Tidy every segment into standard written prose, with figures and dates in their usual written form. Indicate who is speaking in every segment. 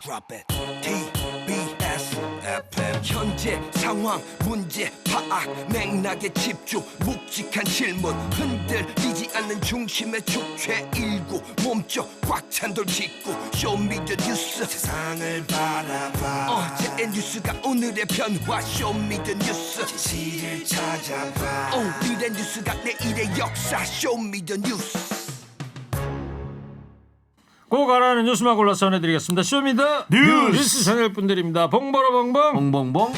Speaker 1: Drop it. TBS FM. 현재 상황 문제 파악 맥락에 집중 묵직한 질문 흔들리지 않는 중심의 축제 일구 몸쪽 꽉 찬 돌 짚고 쇼미더 뉴스 세상을 바라봐 어제의 뉴스가 오늘의 변화 쇼미더 뉴스 진실을 찾아봐 오늘의 뉴스가 내일의 역사 쇼미더 뉴스.
Speaker 2: 꼭 알아는 뉴스만 골라서 전해드리겠습니다. 쇼미더 뉴스 채널 분들입니다. 봉보로 봉봉
Speaker 3: 봉봉봉.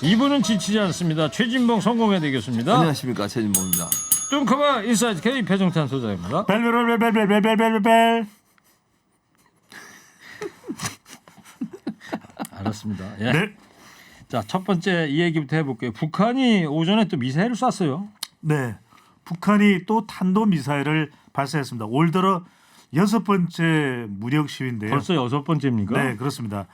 Speaker 2: 이분은 지치지 않습니다. 최진봉 성공회대 교수입니다.
Speaker 3: 안녕하십니까, 최진봉입니다.
Speaker 2: 뚱커바 인사이트 K 배종찬 소장입니다.
Speaker 4: 벨벨벨벨벨벨벨벨.
Speaker 2: 알았습니다. 예.
Speaker 4: 네.
Speaker 2: 자, 첫 번째 이 얘기부터 해볼게요. 북한이 오전에 또 미사일을 쐈어요.
Speaker 4: 네. 북한이 또 탄도 미사일을 발사했습니다. 올 들어 6번째 무력 시위인데요.
Speaker 2: 벌써 6번째입니까?
Speaker 4: 네, 그렇습니다.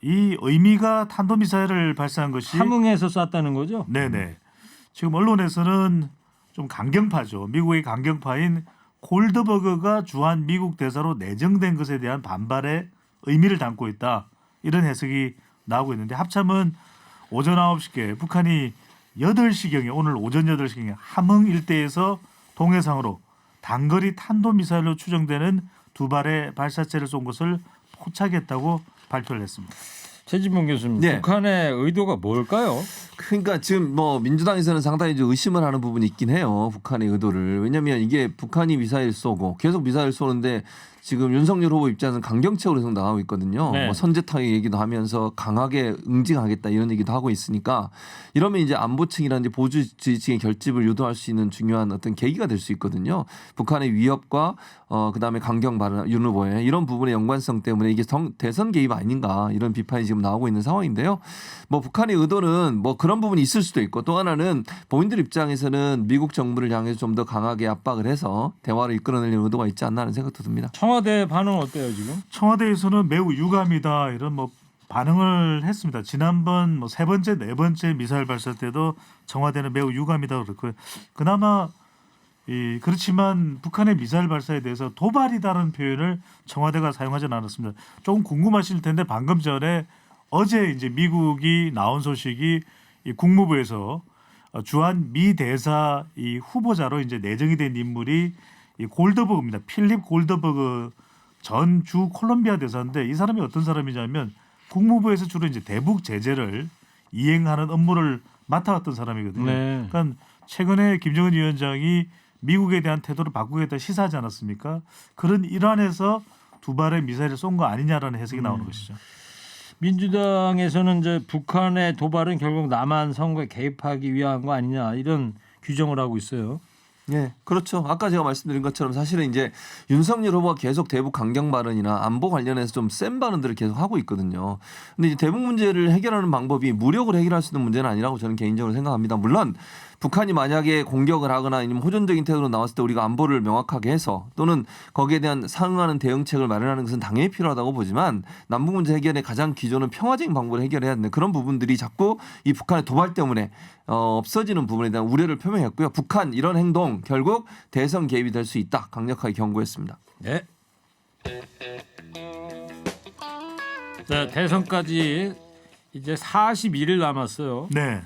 Speaker 4: 이 의미가 탄도 미사일을 발사한 것이
Speaker 2: 함흥에서 쐈다는 거죠?
Speaker 4: 네네. 지금 언론에서는 좀 강경파죠. 미국의 강경파인 골드버그가 주한 미국 대사로 내정된 것에 대한 반발의 의미를 담고 있다. 이런 해석이 나오고 있는데 합참은 오전 9시께 북한이 8시경에 오늘 오전 8시경에 함흥 일대에서 동해상으로 단거리 탄도미사일로 추정되는 2발의 발사체를 쏜 것을 포착했다고 발표를 했습니다.
Speaker 2: 최진봉 교수님,
Speaker 3: 네.
Speaker 2: 북한의 의도가 뭘까요?
Speaker 3: 그러니까 지금 뭐 민주당에서는 상당히 좀 의심을 하는 부분이 있긴 해요. 북한의 의도를. 왜냐하면 이게 북한이 미사일 쏘고 계속 미사일 쏘는데 지금 윤석열 후보 입장에서는 강경책으로 계속 나가고 있거든요.
Speaker 2: 네.
Speaker 3: 뭐 선제타격 얘기도 하면서 강하게 응징하겠다 이런 얘기도 하고 있으니까 이러면 이제 안보층이라든지 보수지지층의 결집을 유도할 수 있는 중요한 어떤 계기가 될 수 있거든요. 북한의 위협과 그다음에 강경 발언 윤 후보의 이런 부분의 연관성 때문에 이게 대선 개입 아닌가 이런 비판이 지금 나오고 있는 상황인데요. 뭐 북한의 의도는 뭐 그런 부분이 있을 수도 있고 또 하나는 본인들 입장에서는 미국 정부를 향해서 좀 더 강하게 압박을 해서 대화를 이끌어내려는 의도가 있지 않나 하는 생각도 듭니다.
Speaker 2: 청와대 반응 어때요 지금?
Speaker 4: 청와대에서는 매우 유감이다 이런 뭐 반응을 했습니다. 지난번 뭐 3번째, 4번째 미사일 발사 때도 청와대는 매우 유감이다 그랬고요. 그나마 그렇지만 북한의 미사일 발사에 대해서 도발이다라는 표현을 청와대가 사용하지는 않았습니다. 조금 궁금하실 텐데 방금 전에 어제 이제 미국이 나온 소식이 이 국무부에서 주한 미 대사 이 후보자로 이제 내정이 된 인물이 이 골드버그입니다. 필립 골드버그 전 주 콜롬비아 대사인데 이 사람이 어떤 사람이냐면 국무부에서 주로 이제 대북 제재를 이행하는 업무를 맡아왔던 사람이거든요.
Speaker 2: 네.
Speaker 4: 그러니까 최근에 김정은 위원장이 미국에 대한 태도를 바꾸겠다 시사하지 않았습니까? 그런 일환에서 2발의 미사일을 쏜 거 아니냐라는 해석이 나오는 것이죠.
Speaker 2: 민주당에서는 이제 북한의 도발은 결국 남한 선거에 개입하기 위한 거 아니냐 이런 규정을 하고 있어요.
Speaker 3: 예, 그렇죠. 아까 제가 말씀드린 것처럼 사실은 이제 윤석열 후보가 계속 대북 강경 발언이나 안보 관련해서 좀 센 발언들을 계속 하고 있거든요. 근데 이제 대북 문제를 해결하는 방법이 무력으로 해결할 수 있는 문제는 아니라고 저는 개인적으로 생각합니다. 물론 북한이 만약에 공격을 하거나 아니면 호전적인 태도로 나왔을 때 우리가 안보를 명확하게 해서 또는 거기에 대한 상응하는 대응책을 마련하는 것은 당연히 필요하다고 보지만 남북 문제 해결의 가장 기존은 평화적인 방법을 해결해야 되는 그런 부분들이 자꾸 이 북한의 도발 때문에 없어지는 부분에 대한 우려를 표명했고요. 북한 이런 행동 결국 대선 개입이 될 수 있다. 강력하게 경고했습니다.
Speaker 2: 네. 네, 대선까지 이제 41일 남았어요.
Speaker 4: 네.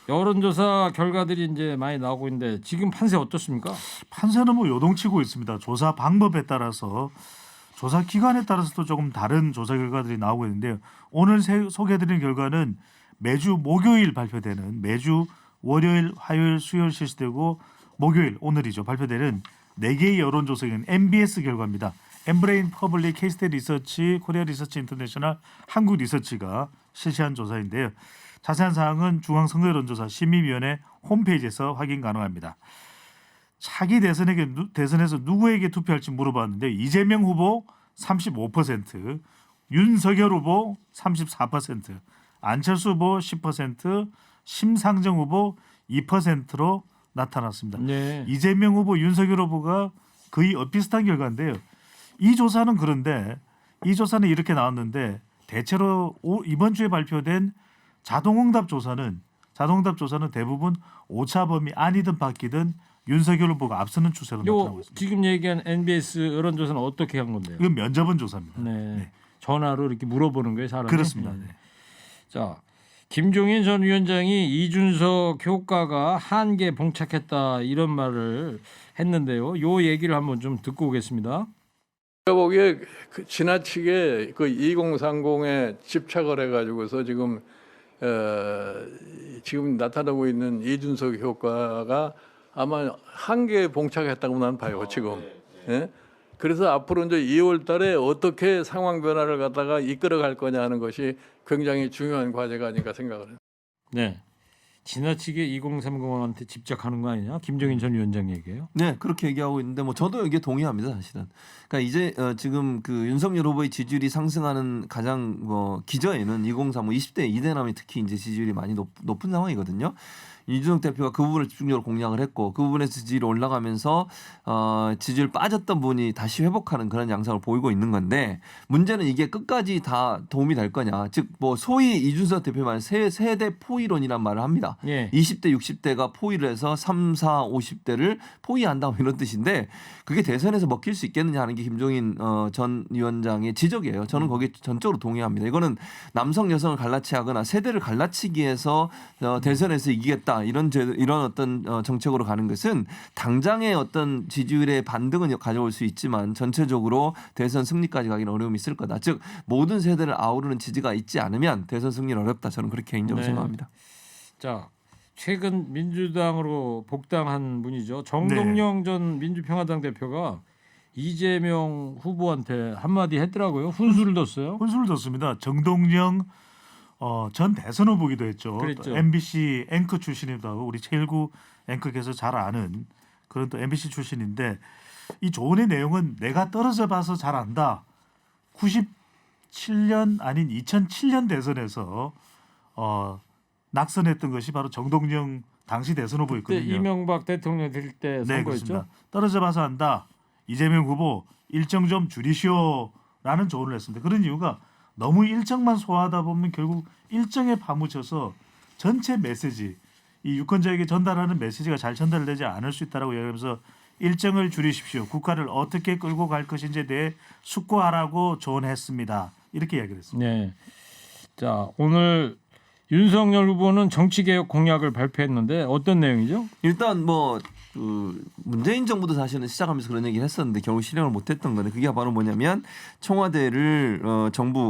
Speaker 2: 여론조사 결과들이 이제 많이 나오고 있는데 지금 판세 어떻습니까?
Speaker 4: 판세는 뭐 요동치고 있습니다. 조사 방법에 따라서 조사 기관에 따라서도 조금 다른 조사 결과들이 나오고 있는데요. 오늘 소개해드린 결과는 매주 목요일 발표되는 매주 월요일, 화요일, 수요일 실시되고 목요일 오늘이죠 발표되는 4개의 여론조사기관 MBS 결과입니다. 엠브레인 퍼블릭 케이스테 리서치 코리아 리서치 인터내셔널 한국 리서치가 실시한 조사인데요. 자세한 사항은 중앙선거여론조사 심의위원회 홈페이지에서 확인 가능합니다. 차기 대선에서 누구에게 투표할지 물어봤는데 이재명 후보 35%, 윤석열 후보 34%, 안철수 후보 10%, 심상정 후보 2%로 나타났습니다.
Speaker 2: 네.
Speaker 4: 이재명 후보, 윤석열 후보가 거의 비슷한 결과인데요. 이 조사는 그런데 이 조사는 이렇게 나왔는데 대체로 이번 주에 발표된 자동응답 조사는 대부분 오차범위 아니든 바뀌든 윤석열 후보가 앞서는 추세로 나타나고
Speaker 2: 요
Speaker 4: 있습니다.
Speaker 2: 지금 얘기한 NBS 여론조사는 어떻게 한 건데요?
Speaker 4: 이건 면접은 조사입니다.
Speaker 2: 네. 전화로 이렇게 물어보는 거예요, 사람이.
Speaker 4: 그렇습니다. 네.
Speaker 2: 자, 김종인 전 위원장이 이준석 효과가 한계 봉착했다 이런 말을 했는데요. 요 얘기를 한번 좀 듣고 오겠습니다.
Speaker 5: 제가 보기에 지나치게 그 2030에 집착을 해가지고서 지금 나타나고 있는 이준석 효과가 아마 한계에 봉착했다고 나는 봐요 지금. 예? 그래서 앞으로 이제 2월달에 어떻게 상황 변화를 갖다가 이끌어갈 거냐 하는 것이 굉장히 중요한 과제가 아닌가 생각을 해요.
Speaker 2: 네. 지나치게 2030한테 집착하는 거 아니냐? 김종인 전 위원장 얘기예요.
Speaker 3: 네, 그렇게 얘기하고 있는데 뭐 저도 여기에 동의합니다, 사실은. 그러니까 이제 지금 그 윤석열 후보의 지지율이 상승하는 가장 기저에는 2035 20대 이대남이 특히 이제 지지율이 많이 높은 상황이거든요. 이준석 대표가 그 부분을 집중적으로 공략을 했고 그 부분에서 지지율이 올라가면서 지지율 빠졌던 분이 다시 회복하는 그런 양상을 보이고 있는 건데 문제는 이게 끝까지 다 도움이 될 거냐. 즉 뭐 소위 이준석 대표 말 세대 포위론이란 말을 합니다.
Speaker 2: 예.
Speaker 3: 20대 60대가 포위를 해서 3, 4, 50대를 포위한다 뭐 이런 뜻인데 그게 대선에서 먹힐 수 있겠느냐 하는 게 김종인 전 위원장의 지적이에요. 저는 거기에 전적으로 동의합니다. 이거는 남성 여성을 갈라치하거나 세대를 갈라치기 위해서 대선에서 이기겠다 이런 어떤 정책으로 가는 것은 당장의 어떤 지지율의 반등은 가져올 수 있지만 전체적으로 대선 승리까지 가기는 어려움이 있을 거다. 즉 모든 세대를 아우르는 지지가 있지 않으면 대선 승리는 어렵다. 저는 그렇게 개인적으로
Speaker 2: 네.
Speaker 3: 생각합니다.
Speaker 2: 자, 최근 민주당으로 복당한 분이죠. 정동영 전 민주평화당 대표가 이재명 후보한테 한마디 했더라고요. 훈수를 뒀어요.
Speaker 4: 혼수를 뒀습니다. 정동영 전 대선 후보기도 했죠.
Speaker 2: 그랬죠.
Speaker 4: 또 MBC 앵커 출신이기도 하고 우리 최일구 앵커께서 잘 아는 그런 또 MBC 출신인데 이 조언의 내용은 내가 떨어져 봐서 잘 안다. 97년 아닌 2007년 대선에서 낙선했던 것이 바로 정동영 당시 대선
Speaker 2: 그때
Speaker 4: 후보였거든요.
Speaker 2: 이명박 대통령 될 때
Speaker 4: 네,
Speaker 2: 선거였죠.
Speaker 4: 그렇습니다. 떨어져 봐서 안다. 이재명 후보 일정 좀 줄이시오라는 조언을 했습니다. 그런 이유가 너무 일정만 소화하다 보면 결국 일정에 파묻혀서 전체 메시지 이 유권자에게 전달하는 메시지가 잘 전달되지 않을 수 있다라고 이야기하면서 일정을 줄이십시오. 국가를 어떻게 끌고 갈 것인지에 대해 숙고하라고 조언했습니다. 이렇게 이야기를 했습니다.
Speaker 2: 네. 자, 오늘 윤석열 후보는 정치개혁 공약을 발표했는데 어떤 내용이죠?
Speaker 3: 일단 그 문재인 정부도 사실은 시작하면서 그런 얘기를 했었는데 결국 실행을 못했던 건데 그게 바로 뭐냐면 청와대를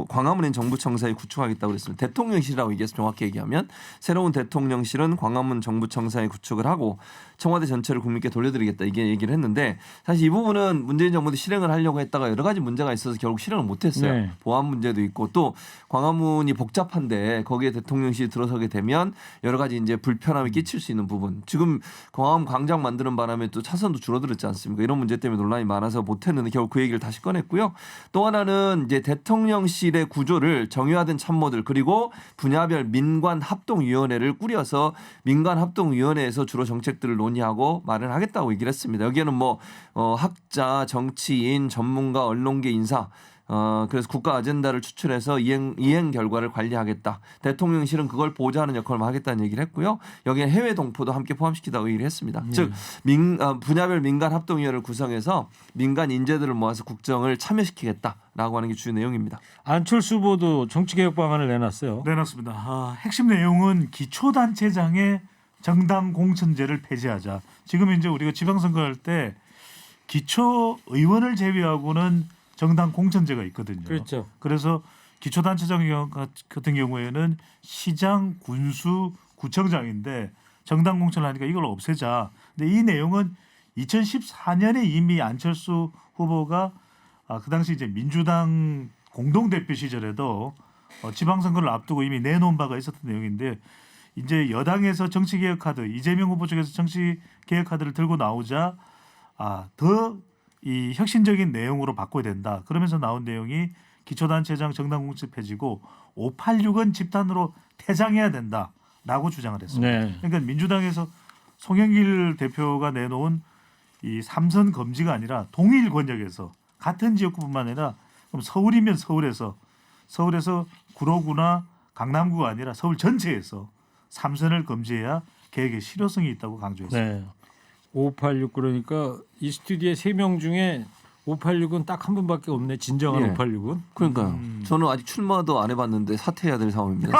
Speaker 3: 광화문에 있는 정부청사에 구축하겠다고 그랬습니다. 대통령실이라고 얘기해서 정확히 얘기하면 새로운 대통령실은 광화문 정부청사에 구축을 하고 청와대 전체를 국민께 돌려드리겠다 이게 얘기를 했는데 사실 이 부분은 문재인 정부도 실행을 하려고 했다가 여러 가지 문제가 있어서 결국 실행을 못했어요.
Speaker 2: 네.
Speaker 3: 보안 문제도 있고 또 광화문이 복잡한데 거기에 대통령실이 들어서게 되면 여러 가지 이제 불편함이 끼칠 수 있는 부분. 지금 광화문 광장 만드는 바람에 또 차선도 줄어들었지 않습니까? 이런 문제 때문에 논란이 많아서 못했는데 결국 그 얘기를 다시 꺼냈고요. 또 하나는 이제 대통령실의 구조를 정의화된 참모들 그리고 분야별 민관 합동위원회를 꾸려서 민관 합동위원회에서 주로 정책들을 논의하고 마련하겠다고 얘기를 했습니다. 여기에는 학자, 정치인, 전문가, 언론계 인사 그래서 국가 아젠다를 추출해서 이행 결과를 관리하겠다. 대통령실은 그걸 보좌하는 역할을 하겠다는 얘기를 했고요. 여기에 해외 동포도 함께 포함시키다고 얘기를 했습니다. 즉 분야별 민간 합동위원회를 구성해서 민간 인재들을 모아서 국정을 참여시키겠다라고 하는 게 주요 내용입니다.
Speaker 2: 안철수 후보도 정치개혁 방안을 내놨어요.
Speaker 4: 내놨습니다. 핵심 내용은 기초단체장의 정당 공천제를 폐지하자. 지금 이제 우리가 지방선거할 때 기초 의원을 제외하고는 정당 공천제가 있거든요.
Speaker 2: 그렇죠.
Speaker 4: 그래서 기초단체장 같은 경우에는 시장, 군수, 구청장인데 정당 공천을 하니까 이걸 없애자. 근데 이 내용은 2014년에 이미 안철수 후보가 그 당시 이제 민주당 공동대표 시절에도 지방선거를 앞두고 이미 내놓은 바가 있었던 내용인데 이제 여당에서 정치개혁 카드 이재명 후보 쪽에서 정치개혁 카드를 들고 나오자 더 이 혁신적인 내용으로 바꿔야 된다. 그러면서 나온 내용이 기초단체장 정당 공천 폐지고 586은 집단으로 퇴장해야 된다라고 주장을 했습니다.
Speaker 2: 네.
Speaker 4: 그러니까 민주당에서 송영길 대표가 내놓은 이 3선 검지가 아니라 동일 권역에서 같은 지역구뿐만 아니라 그럼 서울이면 서울에서 구로구나 강남구가 아니라 서울 전체에서 3선을 검지해야 계획의 실효성이 있다고 강조했습니다.
Speaker 2: 네. 586 그러니까 이 스튜디오에 3명 중에 586은 딱 한 분밖에 없네. 진정한
Speaker 3: 예.
Speaker 2: 586은.
Speaker 3: 그러니까요. 저는 아직 출마도 안 해봤는데 사퇴해야 될 상황입니다.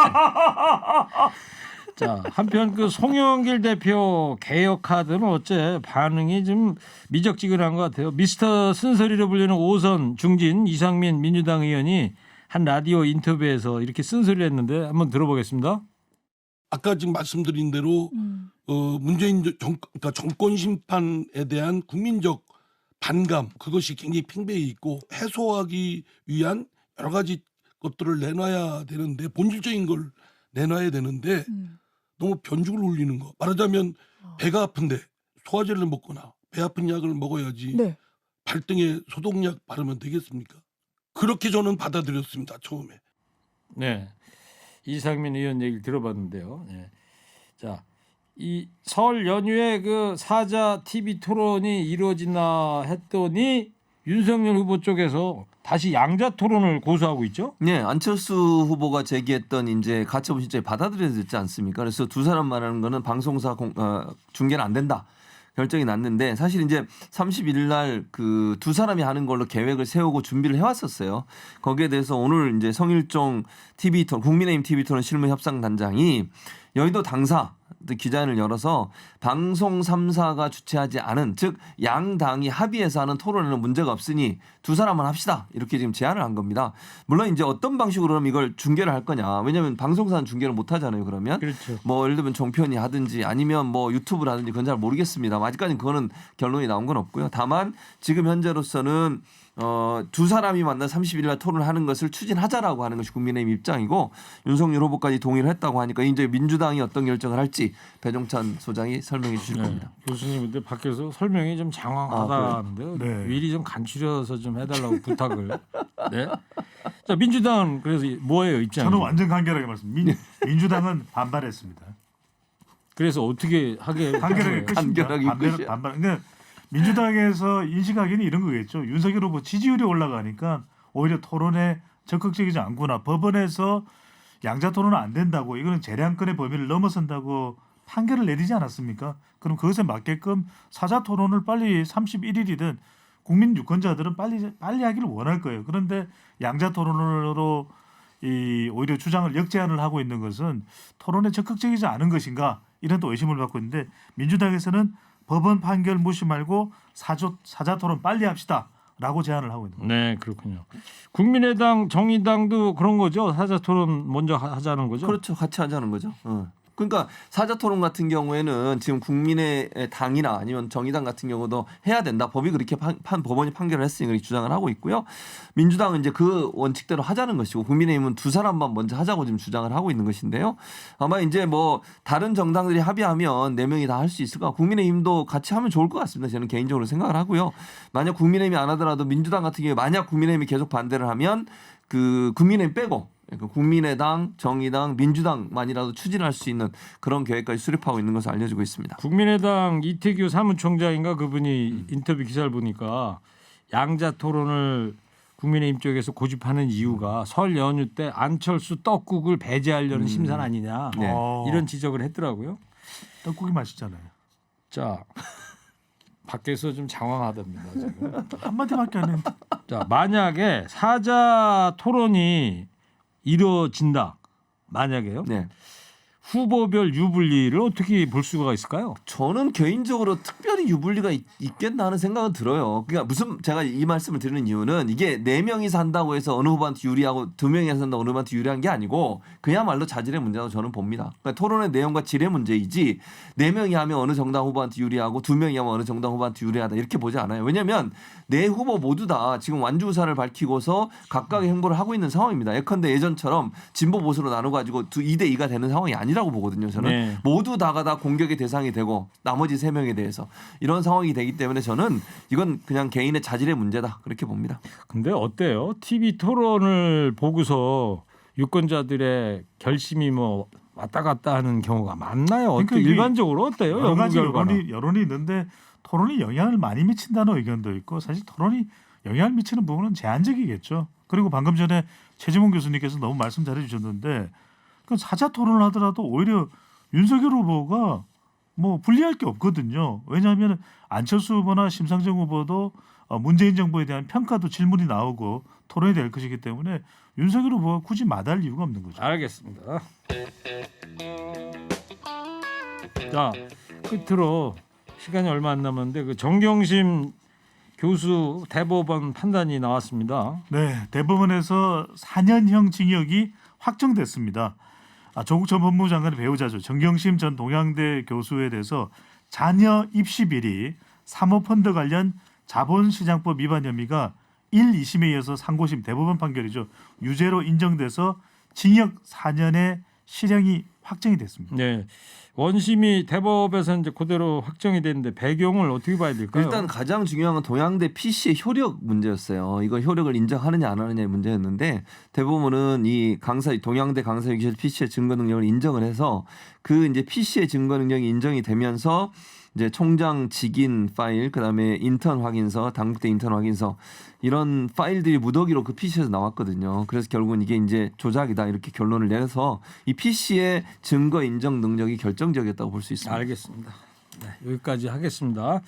Speaker 2: 자, 한편 그 송영길 대표 개혁 카드는 어째 반응이 좀 미적지근한 것 같아요. 미스터 쓴소리로 불리는 5선 중진 이상민 민주당 의원이 한 라디오 인터뷰에서 이렇게 쓴소리를 했는데 한번 들어보겠습니다.
Speaker 6: 아까 지금 말씀드린 대로 문재인 그러니까 정권 심판에 대한 국민적 반감 그것이 굉장히 팽배해 있고 해소하기 위한 여러 가지 것들을 내놔야 되는데 본질적인 걸 내놔야 되는데 너무 변죽을 울리는 거. 말하자면 배가 아픈데 소화제를 먹거나 배 아픈 약을 먹어야지
Speaker 7: 네.
Speaker 6: 발등에 소독약 바르면 되겠습니까? 그렇게 저는 받아들였습니다. 처음에.
Speaker 2: 네. 이상민 의원 얘기를 들어봤는데요. 네. 자, 이 설 연휴에 그 사자 TV 토론이 이루어지나 했더니 윤석열 후보 쪽에서 다시 양자 토론을 고수하고 있죠.
Speaker 3: 네, 안철수 후보가 제기했던 이제 가처분 신청이 받아들여졌지 않습니까? 그래서 두 사람 말하는 거는 방송사 중계는 안 된다. 결정이 났는데 사실 이제 31일 날 그 두 사람이 하는 걸로 계획을 세우고 준비를 해왔었어요. 거기에 대해서 오늘 이제 성일종 TV 토론, 국민의힘 TV 토론 실무 협상 단장이 여의도 당사 기자회를 열어서 방송 3사가 주최하지 않은 즉 양당이 합의해서 하는 토론에는 문제가 없으니 두 사람만 합시다 이렇게 지금 제안을 한 겁니다. 물론 이제 어떤 방식으로 그럼 이걸 중계를 할 거냐 왜냐하면 방송사는 중계를 못 하잖아요. 그러면
Speaker 2: 그렇죠.
Speaker 3: 뭐 예를 들면 종편이 하든지 아니면 뭐 유튜브를 하든지 그건 잘 모르겠습니다. 아직까지는 그거는 결론이 나온 건 없고요. 다만 지금 현재로서는 두 사람이 만나 30일 날 토론을 하는 것을 추진하자라고 하는 것이 국민의힘 입장이고 윤석열 후보까지 동의를 했다고 하니까 이제 민주당이 어떤 결정을 할지 배종찬 소장이 설명해 주실 겁니다.
Speaker 2: 교수님 근데 밖에서 설명이 좀 장황하다는데요.
Speaker 4: 네.
Speaker 2: 미리 좀 간추려서 좀 해달라고 부탁을. 네. 자 민주당은 그래서 뭐예요 입장이?
Speaker 4: 저는 완전 간결하게 말씀드립니다. 민주당은 반발했습니다.
Speaker 2: 그래서 어떻게 하게
Speaker 4: 간결하게 끝입니다.
Speaker 3: 간결하게 끝이야.
Speaker 4: 반발. 그러니까 민주당에서 인식하기는 이런 거겠죠. 윤석열 후보 지지율이 올라가니까 오히려 토론에 적극적이지 않구나. 법원에서 양자 토론은 안 된다고 이거는 재량권의 범위를 넘어선다고 판결을 내리지 않았습니까? 그럼 그것에 맞게끔 사자 토론을 빨리 31일이든 국민 유권자들은 빨리 하기를 원할 거예요. 그런데 양자 토론으로 오히려 주장을 역제안을 하고 있는 것은 토론에 적극적이지 않은 것인가 이런 또 의심을 받고 있는데 민주당에서는 법원 판결 무시 말고 사자 토론 빨리 합시다라고 제안을 하고 있는 거예요.
Speaker 2: 네 그렇군요. 국민의당 정의당도 그런 거죠. 사자 토론 먼저 하자는 거죠.
Speaker 3: 그렇죠. 같이 하자는 거죠. 그러니까 사자 토론 같은 경우에는 지금 국민의 당이나 아니면 정의당 같은 경우도 해야 된다. 법이 그렇게 법원이 판결을 했으니 그렇게 주장을 하고 있고요. 민주당은 이제 그 원칙대로 하자는 것이고 국민의힘은 두 사람만 먼저 하자고 지금 주장을 하고 있는 것인데요. 아마 이제 뭐 다른 정당들이 합의하면 4명이 다 할 수 있을까? 국민의힘도 같이 하면 좋을 것 같습니다. 저는 개인적으로 생각을 하고요. 만약 국민의힘이 안 하더라도 민주당 같은 경우에 만약 국민의힘이 계속 반대를 하면 그 국민의힘 빼고 국민의당, 정의당, 민주당만이라도 추진할 수 있는 그런 계획까지 수립하고 있는 것으로 알려지고 있습니다.
Speaker 2: 국민의당 이태규 사무총장인가 그분이 인터뷰 기사를 보니까 양자 토론을 국민의힘 쪽에서 고집하는 이유가 설 연휴 때 안철수 떡국을 배제하려는 심산 아니냐
Speaker 3: 네.
Speaker 2: 이런 지적을 했더라고요.
Speaker 4: 떡국이 맛있잖아요.
Speaker 2: 자 밖에서 좀 장황하답니다. 지금.
Speaker 4: 한마디밖에 안 했는데.
Speaker 2: 자 만약에 사자 토론이 이루어진다. 만약에요.
Speaker 3: 네.
Speaker 2: 후보별 유불리를 어떻게 볼 수가 있을까요?
Speaker 3: 저는 개인적으로 특별히 유불리가 있겠나 하는 생각은 들어요. 그러니까 무슨 제가 이 말씀을 드리는 이유는 이게 4명이서 한다고 해서 어느 후보한테 유리하고 2명이서 한다고 어느 후보한테 유리한 게 아니고 그야말로 자질의 문제라고 저는 봅니다. 그러니까 토론의 내용과 질의 문제이지 4명이 하면 어느 정당 후보한테 유리하고 2명이 하면 어느 정당 후보한테 유리하다 이렇게 보지 않아요. 왜냐하면 4후보 모두 다 지금 완주의사를 밝히고서 각각의 행보를 하고 있는 상황입니다. 예컨대 예전처럼 진보 보수로 나눠가지고 2대2가 되는 상황이 아니라고 보거든요. 저는
Speaker 2: 네.
Speaker 3: 모두 다가 다 공격의 대상이 되고 나머지 3명에 대해서 이런 상황이 되기 때문에 저는 이건 그냥 개인의 자질의 문제다 그렇게 봅니다.
Speaker 2: 근데 어때요? TV 토론을 보고서 유권자들의 결심이 뭐 왔다 갔다 하는 경우가 많나요?
Speaker 4: 그러니까
Speaker 2: 어때?
Speaker 4: 이게
Speaker 2: 일반적으로 어때요?
Speaker 4: 여러 가지
Speaker 2: 연구 결과는.
Speaker 4: 여론이 있는데 토론이 영향을 많이 미친다는 의견도 있고 사실 토론이 영향을 미치는 부분은 제한적이겠죠. 그리고 방금 전에 최지문 교수님께서 너무 말씀 잘해주셨는데 그 사자 토론을 하더라도 오히려 윤석열 후보가 뭐 불리할 게 없거든요. 왜냐하면 안철수 후보나 심상정 후보도 문재인 정부에 대한 평가도 질문이 나오고 토론이 될 것이기 때문에 윤석열 후보가 굳이 마다할 이유가 없는 거죠.
Speaker 2: 알겠습니다. 자, 끝으로 시간이 얼마 안 남았는데 그 정경심 교수 대법원 판단이 나왔습니다.
Speaker 4: 네, 대법원에서 4년형 징역이 확정됐습니다. 조국 전 법무부 장관의 배우자죠. 정경심 전 동양대 교수에 대해서 자녀 입시 비리, 사모펀드 관련 자본시장법 위반 혐의가 1, 2심에 이어서 상고심 대법원 판결이죠. 유죄로 인정돼서 징역 4년의 실형이 확정이 됐습니다.
Speaker 2: 네, 원심이 대법에서 이제 그대로 확정이 됐는데 배경을 어떻게 봐야 될까요?
Speaker 3: 일단 가장 중요한 건 동양대 PC의 효력 문제였어요. 이거 효력을 인정하느냐 안 하느냐의 문제였는데 대법원은 이 동양대 강사유기실 PC의 증거 능력을 인정을 해서 그 이제 PC의 증거 능력이 인정이 되면서 이제 총장 직인 파일, 그다음에 인턴 확인서, 당국대 인턴 확인서 이런 파일들이 무더기로 그 PC에서 나왔거든요. 그래서 결국은 이게 이제 조작이다 이렇게 결론을 내서 이 PC의 증거 인정 능력이 결정적이었다고 볼 수 있습니다.
Speaker 2: 알겠습니다. 네, 여기까지 하겠습니다.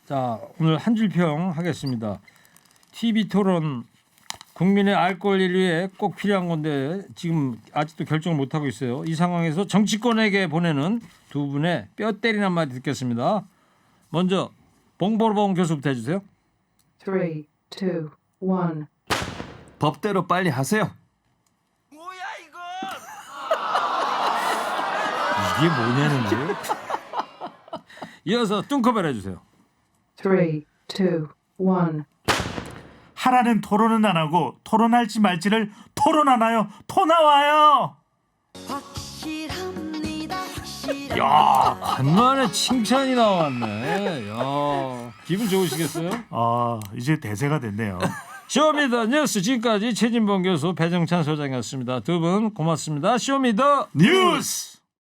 Speaker 2: 자, 오늘 한 줄 평 하겠습니다. TV 토론 국민의 알 권리를 위해 꼭 필요한 건데 지금 아직도 결정을 못 하고 있어요. 이 상황에서 정치권에게 보내는 두 분의 뼈 때리는 한마디 듣겠습니다. 먼저 봉보봉 교수부터 해주세요.
Speaker 7: 3, 2, 1.
Speaker 3: 법대로 빨리 하세요.
Speaker 1: 뭐야 이거?
Speaker 2: 이게 뭐냐는 거예요? 이어서 뚱커벨 해주세요.
Speaker 7: 3, 2, 1.
Speaker 4: 하라는 토론은 안 하고 토론할지 말지를 토론하나요? 토 나와요.
Speaker 2: 야, 간만에 칭찬이 나왔네. 야, 기분 좋으시겠어요?
Speaker 4: 이제 대세가 됐네요.
Speaker 2: 쇼미더 뉴스 지금까지 최진봉 교수 배정찬 소장이었습니다. 두 분 고맙습니다. 쇼미더
Speaker 4: 뉴스.